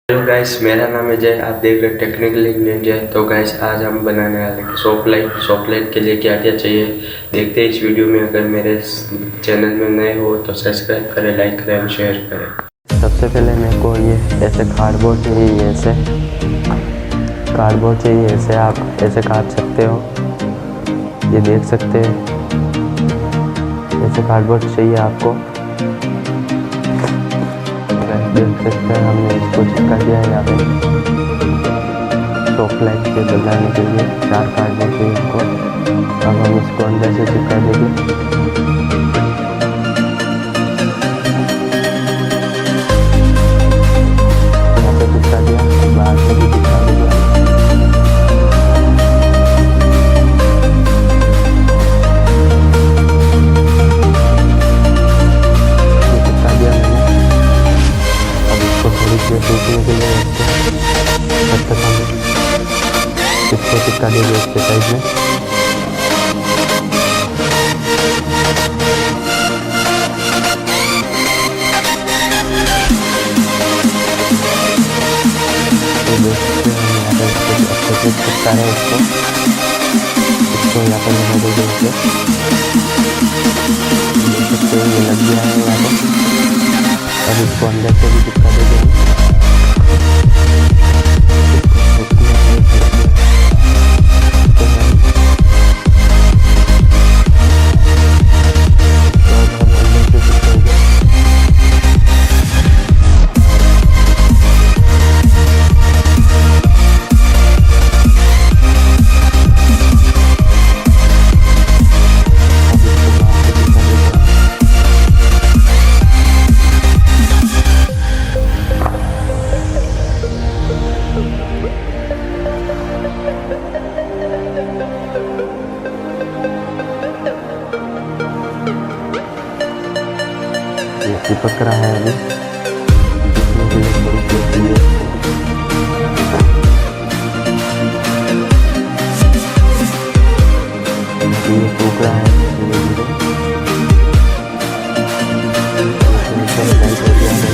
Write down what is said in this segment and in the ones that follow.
Hello guys, मेरा नाम है जय। आप देख रहे हैं टेक्निकल इंडियन जय। तो गाइस, आज हम बनाने वाले हैं सॉफ्ट लाइट के लिए क्या क्या चाहिए देखते हैं इस वीडियो में। अगर मेरे चैनल में नए हो तो सब्सक्राइब करें, लाइक करें और शेयर करें। सबसे पहले मेरे को ये ऐसे कार्डबोर्ड चाहिए, ऐसे कार्डबोर्ड चाहिए, ऐसे आप ऐसे काट सकते हो, ये देख सकते हैं। ऐसे कार्डबोर्ड चाहिए आपको, देख सकते हैं। हमने इसको चिपका दिया है यहाँ पे सॉफ्ट लाइट से बनाने के लिए 4 कार्डबोर्ड चाहिए इसको। अब हम इसको अंदर से चिपका देंगे। चिपका दिया, बाहर से भी चिपका दिया। चिपका दिया मैंने। अब इसको थोड़ी देर सूखने के लिए तब तक हम इसको चिपका देंगे इसके साइड में। अच्छे से चिपका रहे इसको यहाँ पर लगा देंगे इसे। देख सकते हैं ये लग गया है यहाँ पर। अब इसको अंदर से भी चिपका देंगे हम। ये चिपक रहा है अभी, जिसमें के लिए थोड़ी देर चाहिए। ये सूख रहा है धीरे धीरे। अभी सूख रहा है।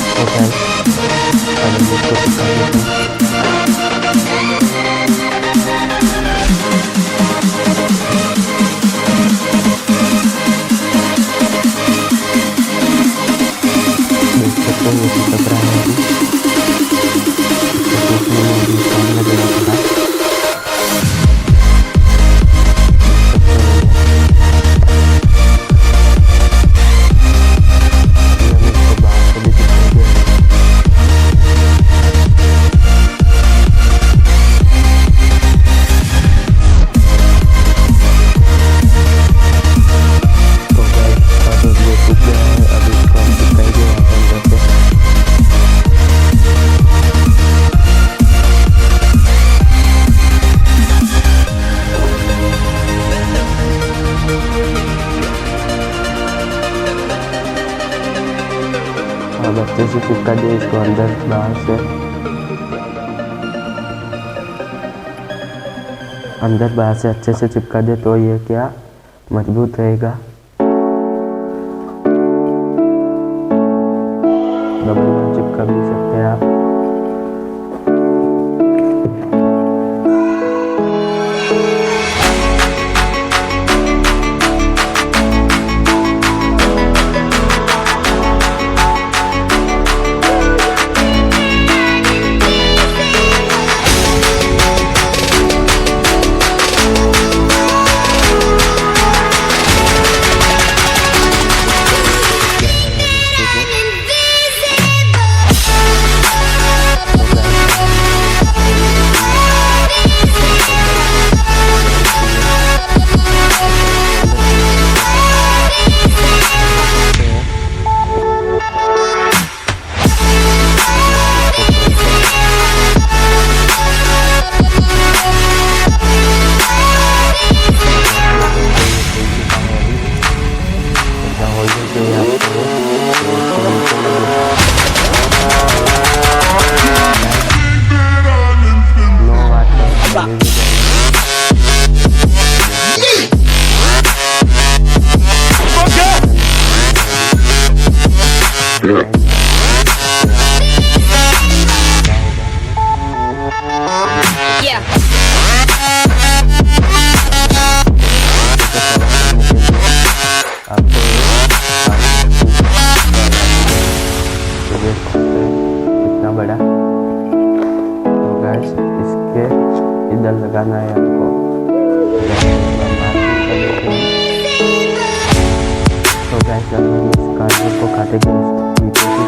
अब हमें कार्डबोर्ड को चिपकाएंगे। अब अच्छे से चिपका दिए इसको अंदर बाहर से। अंदर बाहर से अच्छे से चिपका दे तो ये क्या मजबूत रहेगा। डबल बार चिपका भी सकते हैं आप। Invisible. के इधर लगाना है आपको। तो गैस हम इस कार्डबोर्ड को काटेंगे नीचे से।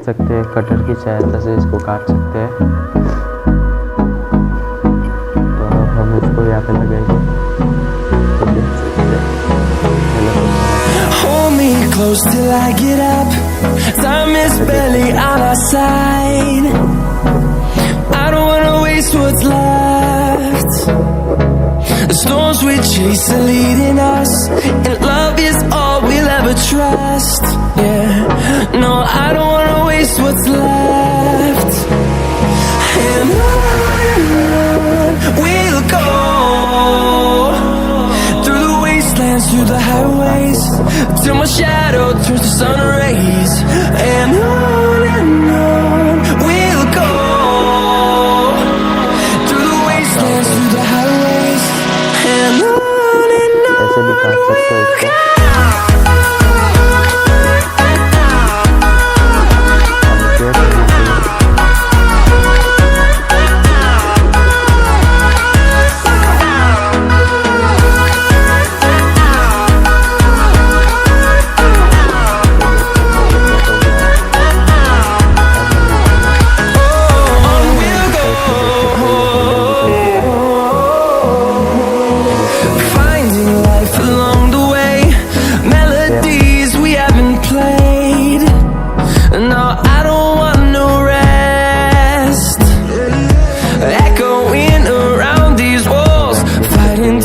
सकते हैं कटर की सहायता से इसको काट सकते हैं। तो हम इसको यहाँ पे लगाएंगे। Hold me close till I get up. Time is barely on our side. I don't wanna waste what's left. The storms we chase are leading us, and love is all we'll ever trust. Yeah, no, I don't wanna waste what's left. And on we'll go, through the wastelands, through the highways, till my shadow turns to sun rays. And on we'll go, through the wastelands, through the highways. And on ऐसे भी काट सकते हो इसको।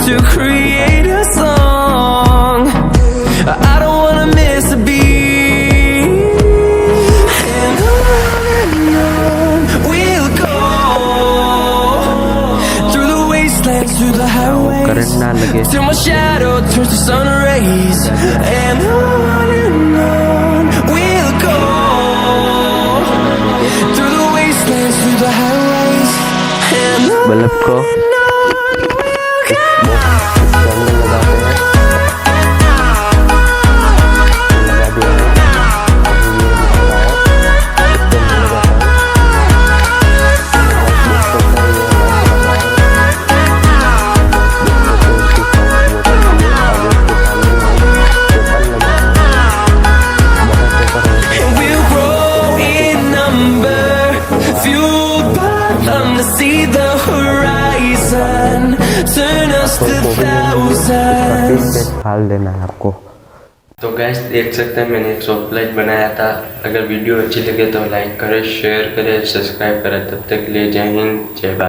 to create a song. I don't wanna miss a beat. And on we'll go, through the wastelands, through the highways, till my shadow turns to sun rays. And on we'll go, through the wastelands, through the highways. And bulb को see the horizon, turn us to thousands. फाल देना है आपको। तो gas देख सकते हैं मैंने एक सॉफ्ट लाइट बनाया था। अगर वीडियो अच्छी लगे तो लाइक करें, शेयर करें, सब्सक्राइब करें। तब तक के लिए जय हिंद, जय भारत।